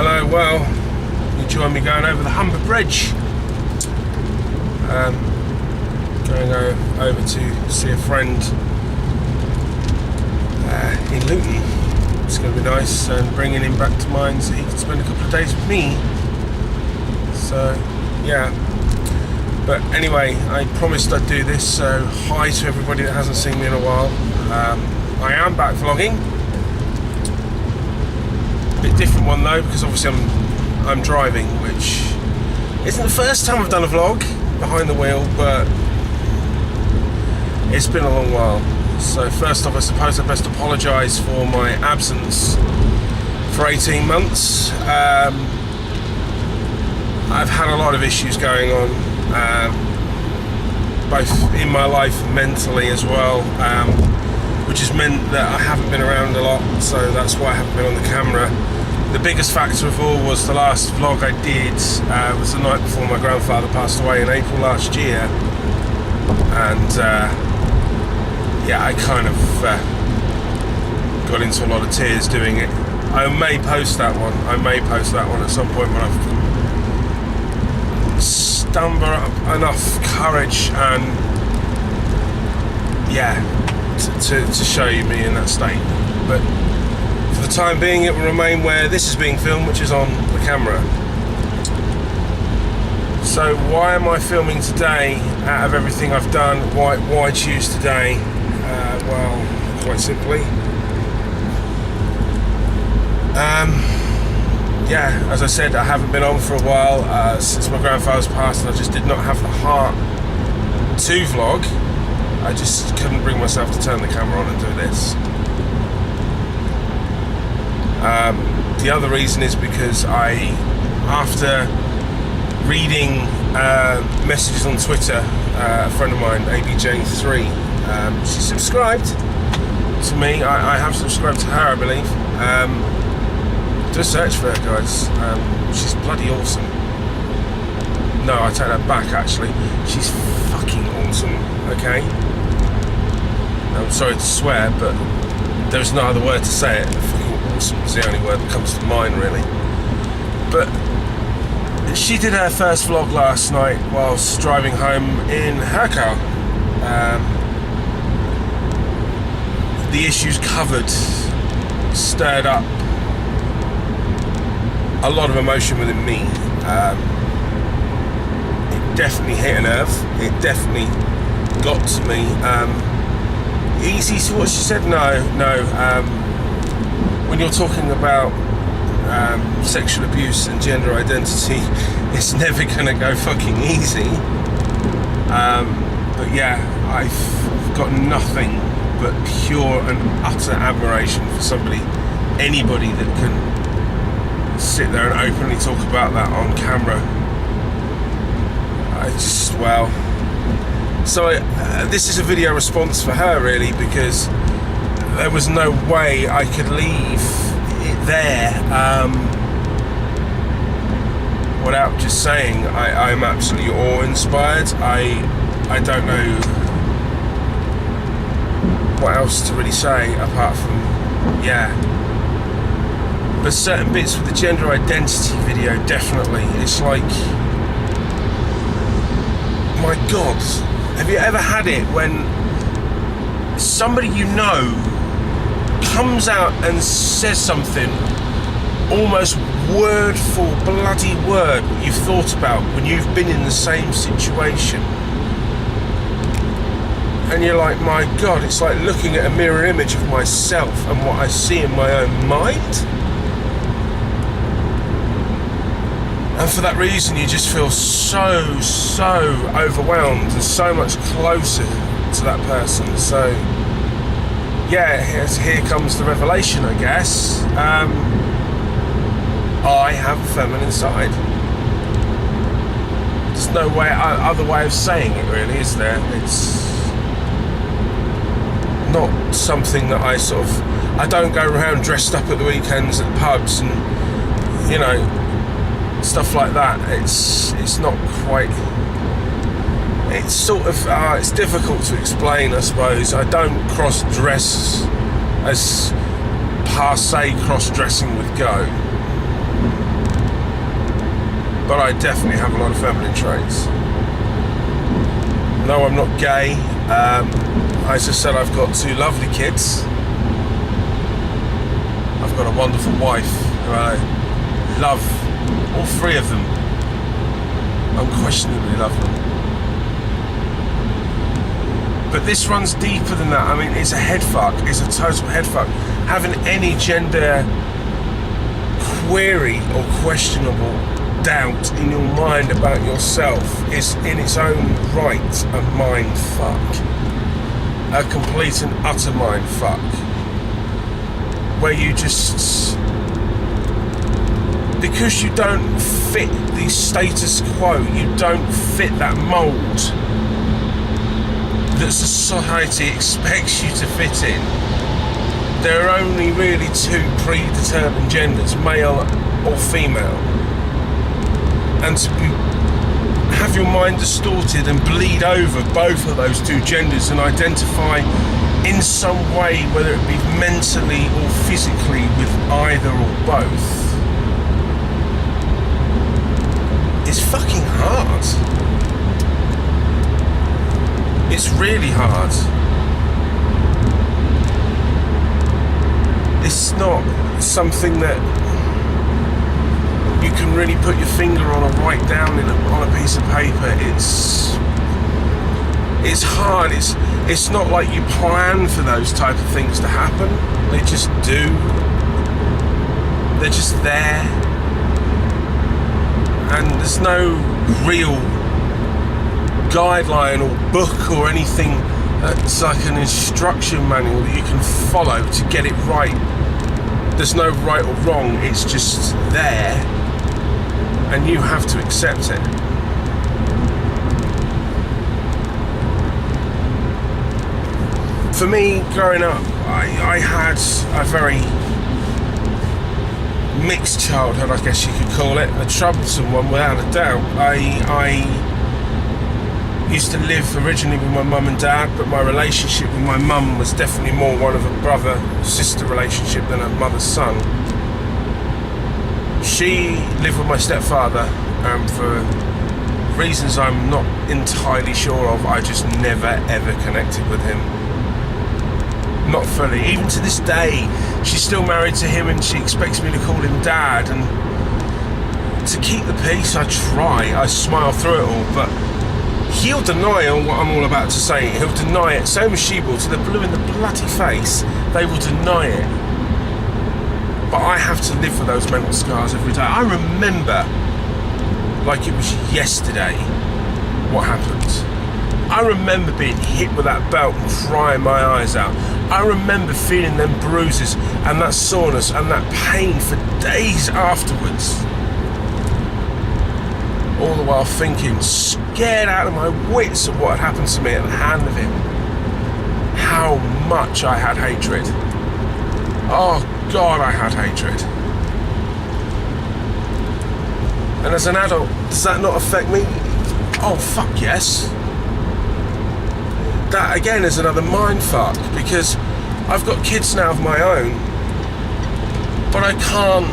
Hello, well, you join me going over the Humber Bridge. Going over to see a friend in Luton. It's going to be nice, and bringing him back to mine so he can spend a couple of days with me. So, yeah. But anyway, I promised I'd do this, so hi to everybody that hasn't seen me in a while. I am back vlogging. A bit different one though, because obviously I'm driving, which isn't the first time I've done a vlog behind the wheel, but it's been a long while. So first off, I suppose I best apologise for my absence for 18 months. I've had a lot of issues going on, both in my life and mentally as well, which has meant that I haven't been around a lot, so that's why I haven't been on the camera. The biggest factor of all was the last vlog I did was the night before my grandfather passed away in April last year, and yeah, I kind of got into a lot of tears doing it. I may post that one at some point when I've stumbled up enough courage and yeah, to show you me in that state. But for the time being, it will remain where this is being filmed, which is on the camera. So why am I filming today out of everything I've done? Why choose today? Well, quite simply, yeah, as I said, I haven't been on for a while since my grandfather's passed, and I just did not have the heart to vlog. I just couldn't bring myself to turn the camera on and do this. The other reason is because after reading messages on Twitter, a friend of mine, ABJ3, she subscribed to me. I have subscribed to her, I believe. Do a search for her, guys. She's bloody awesome. No, I take that back, actually. She's fucking awesome, okay? I'm sorry to swear, but there's no other word to say it. Fucking awesome is the only word that comes to mind, really. But she did her first vlog last night whilst driving home in her car. The issues covered stirred up a lot of emotion within me. It definitely hit a nerve. It definitely got to me. Easy to what she said? No. When you're talking about sexual abuse and gender identity, it's never gonna go fucking easy. But yeah, I've got nothing but pure and utter admiration for anybody that can sit there and openly talk about that on camera. Well, so this is a video response for her, really, because there was no way I could leave it there without just saying I'm absolutely awe-inspired. I don't know what else to really say apart from, yeah. But certain bits with the gender identity video, definitely. It's like, my God, have you ever had it when somebody you know comes out and says something almost word for bloody word what you've thought about when you've been in the same situation? And you're like, my God, it's like looking at a mirror image of myself and what I see in my own mind. And for that reason, you just feel so overwhelmed and so much closer to that person. So, yeah, here comes the revelation, I guess. I have a feminine side. There's no other way of saying it, really, is there? It's not something that I don't go around dressed up at the weekends at pubs and, you know, stuff like that. It's not quite, it's sort of it's difficult to explain, I suppose. I don't cross-dress as per se cross-dressing would go. but I definitely have a lot of feminine traits. No, I'm not gay. As I said, I've got 2 lovely kids. I've got a wonderful wife who I love, all 3 of them. Unquestionably love them. But this runs deeper than that. I mean, it's a head fuck. It's a total head fuck. Having any gender query or questionable doubt in your mind about yourself is in its own right a mind fuck. A complete and utter mind fuck. Where you just... because you don't fit the status quo, you don't fit that mould that society expects you to fit in. There are only really 2 predetermined genders, male or female. And to have your mind distorted and bleed over both of those 2 genders and identify in some way, whether it be mentally or physically, with either or both, it's fucking hard. It's really hard. It's not something that you can really put your finger on or write down on a piece of paper. It's hard. It's not like you plan for those type of things to happen. They just do. They're just there. And there's no real guideline or book or anything that's like an instruction manual that you can follow to get it right. There's no right or wrong, it's just there, and you have to accept it. For me, growing up, I had a very mixed childhood, I guess you could call it, a troublesome one without a doubt. I used to live originally with my mum and dad, but my relationship with my mum was definitely more one of a brother-sister relationship than a mother-son. She lived with my stepfather, and for reasons I'm not entirely sure of, I just never ever connected with him. Not fully. Even to this day, she's still married to him and she expects me to call him dad, and to keep the peace I try, I smile through it all, but he'll deny what I'm all about to say. He'll deny it, same as she will, to the blue in the bloody face. They will deny it. But I have to live with those mental scars every day. I remember, like it was yesterday, what happened. I remember being hit with that belt and crying my eyes out. I remember feeling them bruises and that soreness and that pain for days afterwards. All the while thinking, scared out of my wits of what had happened to me at the hand of him. How much I had hatred. Oh God, I had hatred. And as an adult, does that not affect me? Oh fuck yes. That again is another mindfuck, because I've got kids now of my own, but I can't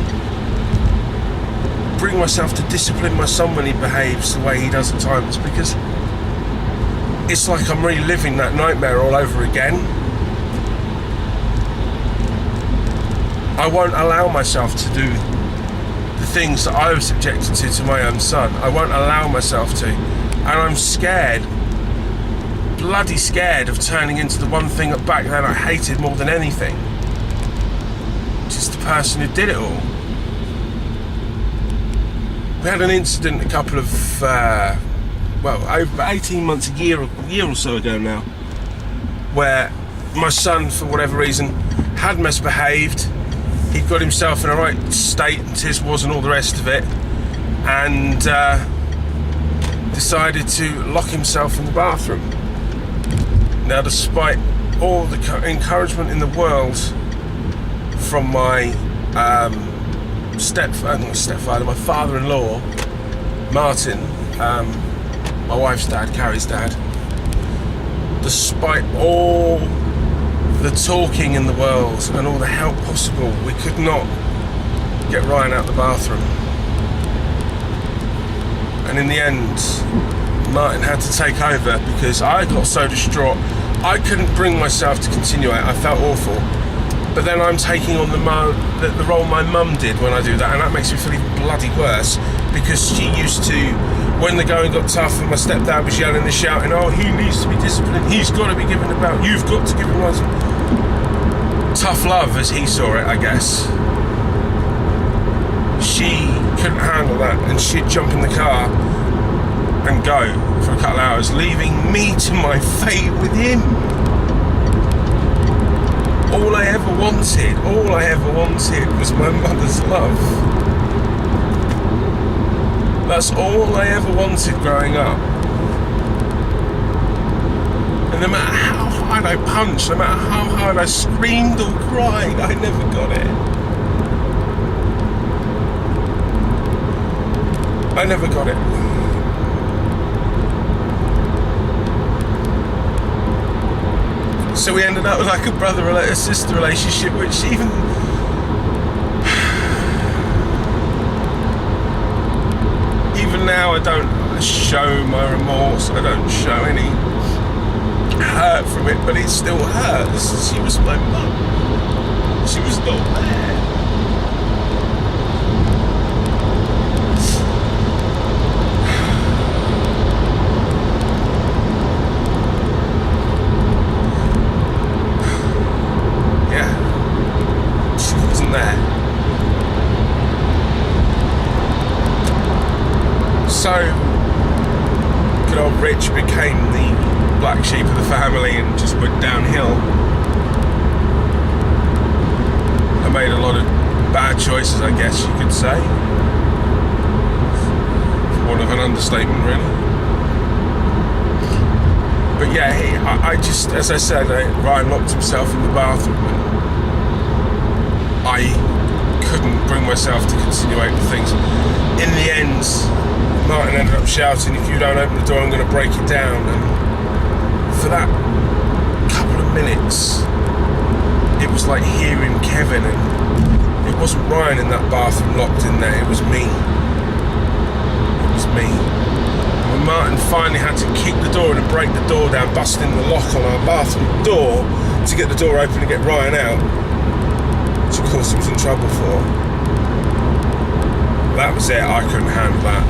bring myself to discipline my son when he behaves the way he does at times, because it's like I'm reliving that nightmare all over again. I won't allow myself to do the things that I was subjected to my own son. I won't allow myself to, and I'm scared, bloody scared of turning into the one thing that back then I hated more than anything, which is the person who did it all. We had an incident a couple of, over 18 months, a year or so ago now, where my son, for whatever reason, had misbehaved. He'd got himself in a right state, and Tiz was, and all the rest of it, and decided to lock himself in the bathroom. Now, despite all the encouragement in the world from my my father-in-law, Martin, my wife's dad, Carrie's dad, despite all the talking in the world and all the help possible, we could not get Ryan out the bathroom. And in the end, Martin had to take over because I got so distraught. I couldn't bring myself to continue it. I felt awful. But then I'm taking on the role my mum did when I do that, and that makes me feel even bloody worse, because she used to, when the going got tough and my stepdad was yelling and shouting, oh, he needs to be disciplined, he's got to be given a belt, you've got to give him one. Tough love, as he saw it, I guess. She couldn't handle that, and she'd jump in the car and go for a couple of hours, leaving me to my fate with him. All I ever wanted was my mother's love. That's all I ever wanted growing up. And no matter how hard I punched, no matter how hard I screamed or cried, I never got it. I never got it. So we ended up with like a brother-sister relationship, which even now I don't show my remorse, I don't show any hurt from it, but it still hurts. She was my mum. She was not there. So, good old Rich became the black sheep of the family and just went downhill. I made a lot of bad choices, I guess you could say. For want of an understatement, really. But yeah, I just, as I said, Ryan locked himself in the bathroom and I couldn't bring myself to continuate the things. In the end, Martin ended up shouting, if you don't open the door, I'm going to break it down. And for that couple of minutes, it was like hearing Kevin, and it wasn't Ryan in that bathroom locked in there, it was me. It was me. And when Martin finally had to kick the door and break the door down, busting the lock on our bathroom door to get the door open and get Ryan out, which of course he was in trouble for. That was it, I couldn't handle that.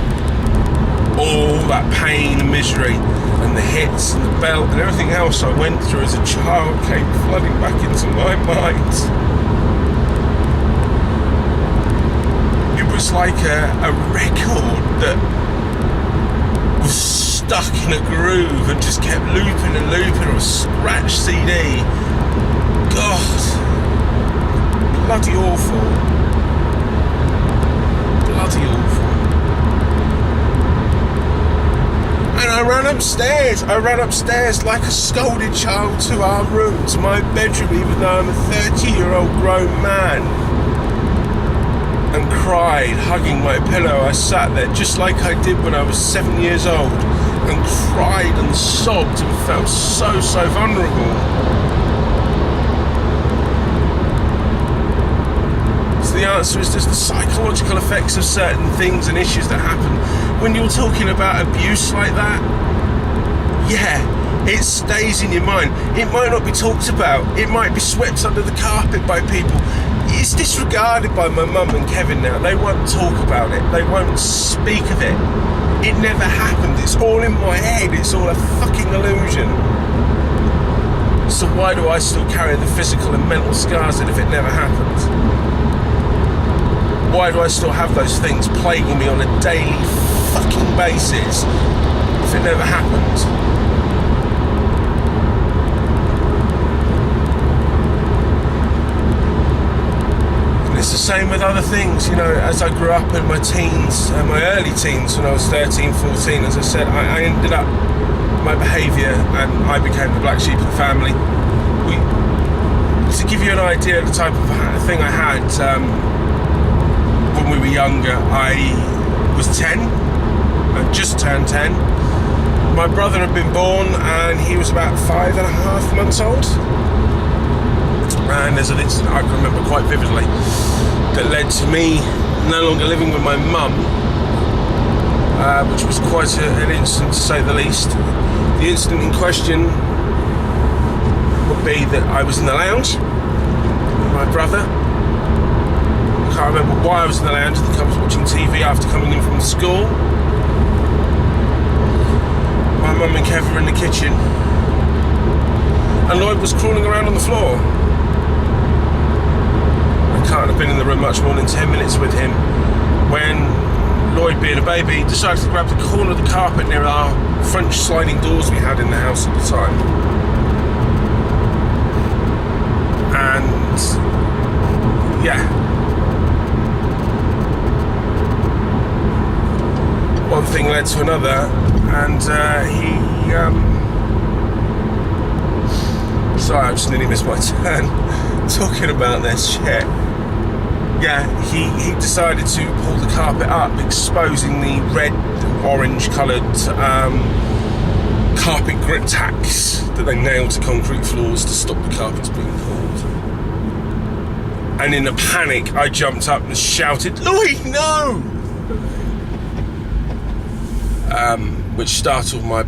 All that pain and misery and the hits and the belt and everything else I went through as a child came flooding back into my mind. It was like a record that was stuck in a groove and just kept looping and looping, or a scratch CD. God, bloody awful. Bloody awful. And I ran upstairs like a scolded child to our room, to my bedroom, even though I'm a 30-year-old grown man, and cried, hugging my pillow. I sat there just like I did when I was 7 years old, and cried and sobbed and felt so vulnerable. So the answer is just the psychological effects of certain things and issues that happen. When you're talking about abuse like that, yeah, it stays in your mind. It might not be talked about. It might be swept under the carpet by people. It's disregarded by my mum and Kevin now. They won't talk about it. They won't speak of it. It never happened. It's all in my head. It's all a fucking illusion. So why do I still carry the physical and mental scars if it never happened? Why do I still have those things plaguing me on a daily fucking basis if it never happened? And it's the same with other things, you know. As I grew up in my teens, my early teens, when I was 13, 14, as I said, I ended up, my behaviour, and I became the black sheep of the family. To give you an idea of the type of thing I had, when we were younger, I was 10, I just turned 10. My brother had been born and he was about 5.5 months old. And there's an incident I can remember quite vividly that led to me no longer living with my mum which was quite an incident to say the least. The incident in question would be that I was in the lounge with my brother. I can't remember why I was in the lounge. I think I was watching TV after coming in from school. My mum and Kev were in the kitchen, and Lloyd was crawling around on the floor. I can't have been in the room much more than 10 minutes with him when Lloyd, being a baby, decided to grab the corner of the carpet near our French sliding doors we had in the house at the time. And yeah, one thing led to another, and sorry, I just nearly missed my turn talking about this shit. Yeah, he decided to pull the carpet up, exposing the red, orange coloured carpet grip tacks that they nailed to concrete floors to stop the carpets being pulled. And in a panic, I jumped up and shouted, "Lloyd, no!" Which startled my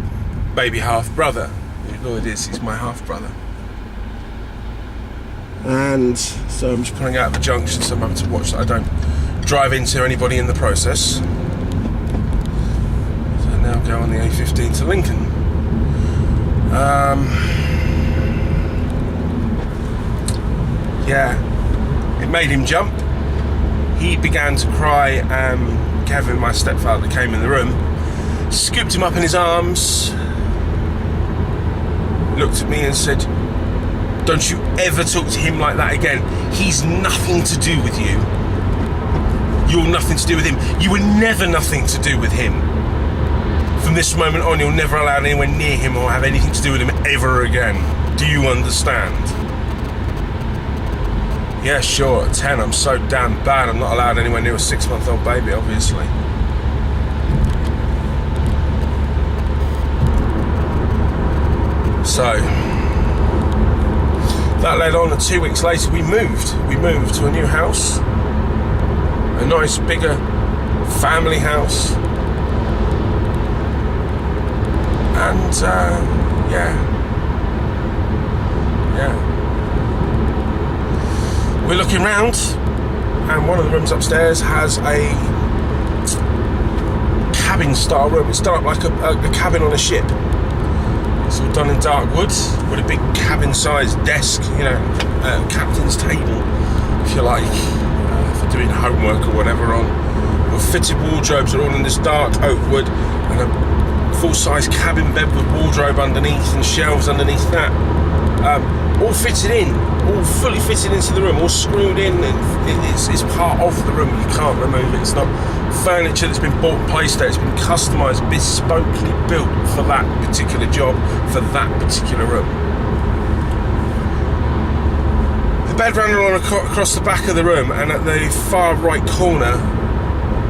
baby half-brother. Lloyd he's my half-brother. And so I'm just pulling out of the junction, so I'm having to watch that I don't drive into anybody in the process. So now go on the A15 to Lincoln. Yeah, it made him jump. He began to cry. Kevin, my stepfather, came in the room, scooped him up in his arms, looked at me and said, "Don't you ever talk to him like that again. He's nothing to do with you. You're nothing to do with him. You were never nothing to do with him. From this moment on, you'll never allow anyone near him or have anything to do with him ever again. Do you understand?" Yeah, sure, at 10, I'm so damn bad, I'm not allowed anywhere near a 6-month-old baby, obviously. So that led on, and 2 weeks later we moved. We moved to a new house, a nice bigger family house, and yeah. We're looking round, and one of the rooms upstairs has a cabin-style room. It's done up like a cabin on a ship. It's all done in dark wood with a big cabin-sized desk, you know, captain's table, if you like, for doing homework or whatever on. With fitted wardrobes are all in this dark oak wood, and a full-size cabin bed with wardrobe underneath and shelves underneath that. All fitted in, all fully fitted into the room, all screwed in. It's part of the room, you can't remove it. It's not furniture that's been bought and placed there. It's been customised, bespokely built for that particular job, for that particular room. The bed ran along across the back of the room, and at the far right corner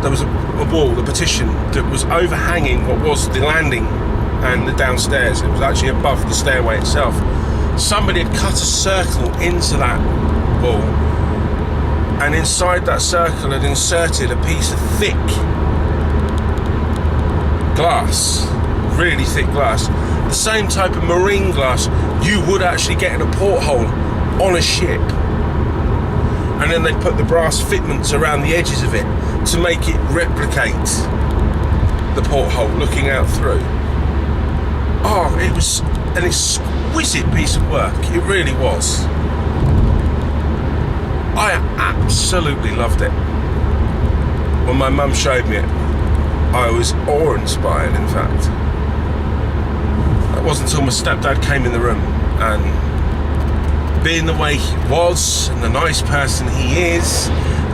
there was a wall, a partition, that was overhanging what was the landing and the downstairs. It was actually above the stairway itself. Somebody had cut a circle into that wall, and inside that circle had inserted a piece of thick glass, really thick glass, the same type of marine glass you would actually get in a porthole on a ship. And then they put the brass fitments around the edges of it to make it replicate the porthole looking out through. Oh, it was an exquisite piece of work, it really was. I absolutely loved it. When my mum showed me it, I was awe-inspired, in fact. It wasn't until my stepdad came in the room, and being the way he was and the nice person he is,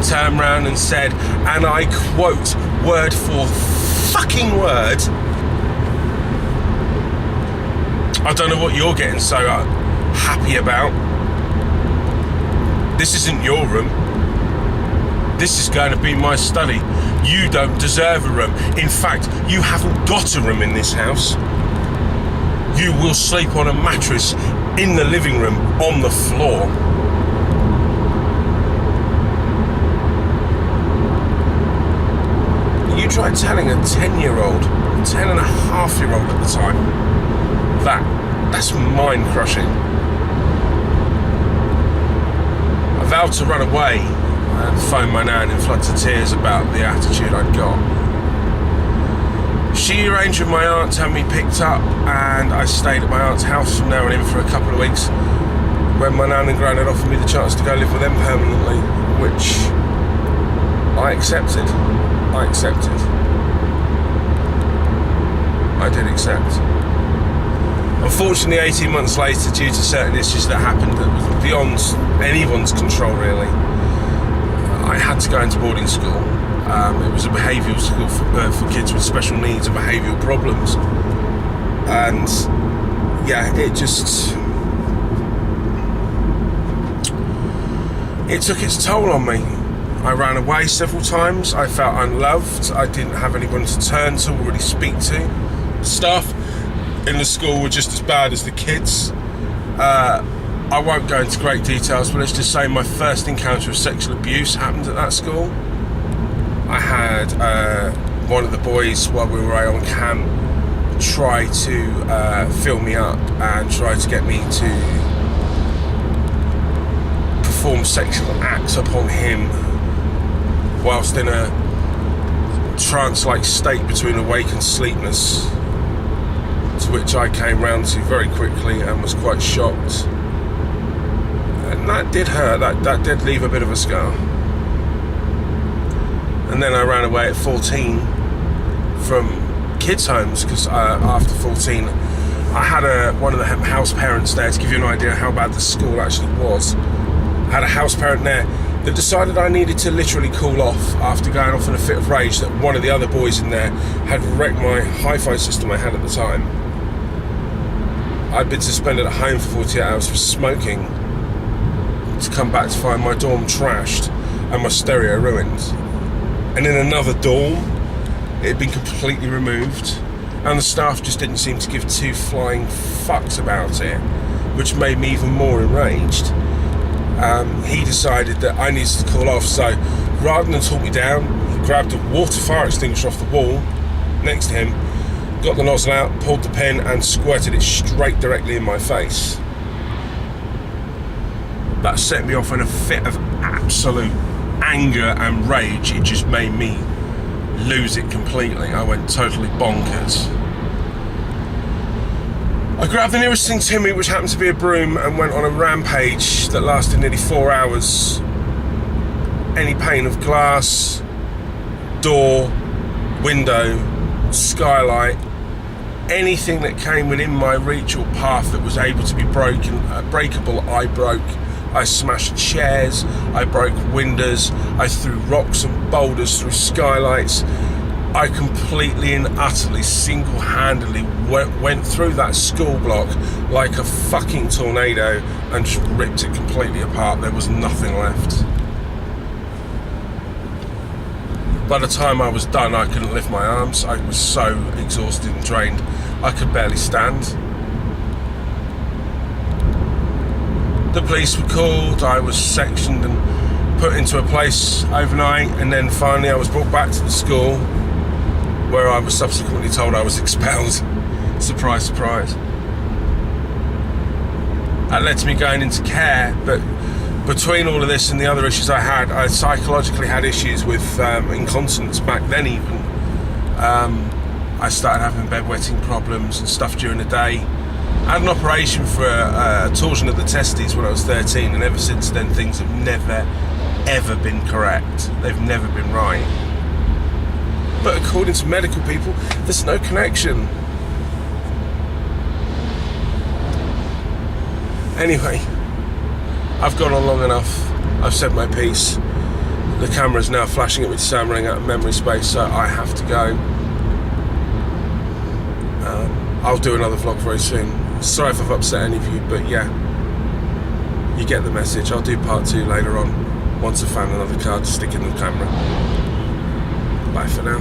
turned round and said, and I quote word for fucking word, "I don't know what you're getting so happy about. This isn't your room. This is going to be my study. You don't deserve a room. In fact, you haven't got a room in this house. You will sleep on a mattress in the living room on the floor." Are you tried telling a 10-year-old, 10 and a half-year-old at the time, that's mind-crushing. I vowed to run away and phone my nan in floods of tears about the attitude I'd got. She arranged with my aunt to have me picked up, and I stayed at my aunt's house from there on in for a couple of weeks, when my nan and gran had offered me the chance to go live with them permanently, which I accepted. I did accept. Unfortunately, 18 months later, due to certain issues that happened that was beyond anyone's control really, I had to go into boarding school. It was a behavioural school for kids with special needs and behavioural problems. And yeah, it took its toll on me. I ran away several times. I felt unloved. I didn't have anyone to turn to or really speak to. Staff in the school were just as bad as the kids. I won't go into great details, but let's just say my first encounter of sexual abuse happened at that school. I had one of the boys, while we were away on camp, try to fill me up and try to get me to perform sexual acts upon him whilst in a trance-like state between awake and sleepness, to which I came round to very quickly and was quite shocked. And that did hurt, that did leave a bit of a scar. And then I ran away at 14 from kids' homes, because after 14 I had one of the house parents there, to give you an idea how bad the school actually was. I had a house parent there that decided I needed to literally cool off after going off in a fit of rage that one of the other boys in there had wrecked my hi-fi system I had at the time. I'd been suspended at home for 48 hours for smoking, to come back to find my dorm trashed and my stereo ruined. And in another dorm, it had been completely removed, and the staff just didn't seem to give two flying fucks about it, which made me even more enraged. He decided that I needed to cool off, so rather than talk me down, he grabbed a water fire extinguisher off the wall next to him, got the nozzle out, pulled the pin and squirted it straight directly in my face. That set me off in a fit of absolute anger and rage. It just made me lose it completely. I went totally bonkers. I grabbed the nearest thing to me, which happened to be a broom, and went on a rampage that lasted nearly 4 hours. Any pane of glass, door, window, skylight, anything that came within my reach or path that was able to be breakable, I broke. I smashed chairs, I broke windows, I threw rocks and boulders through skylights. I completely and utterly, single-handedly went through that school block like a fucking tornado and just ripped it completely apart. There was nothing left. By the time I was done, I couldn't lift my arms. I was so exhausted and drained, I could barely stand. The police were called, I was sectioned and put into a place overnight, and then finally I was brought back to the school, where I was subsequently told I was expelled. Surprise, surprise. That led to me going into care, but between all of this and the other issues I psychologically had issues with incontinence back then even. I started having bedwetting problems and stuff during the day. I had an operation for a torsion of the testes when I was 13, and ever since then things have never, ever been correct. They've never been right. But according to medical people, there's no connection. Anyway, I've gone on long enough. I've said my piece. The camera's now flashing at me to say I'm running out of memory space, so I have to go. I'll do another vlog very soon. Sorry if I've upset any of you, but yeah, you get the message. I'll do part 2 later on, once I've found another card to stick in the camera. Bye for now.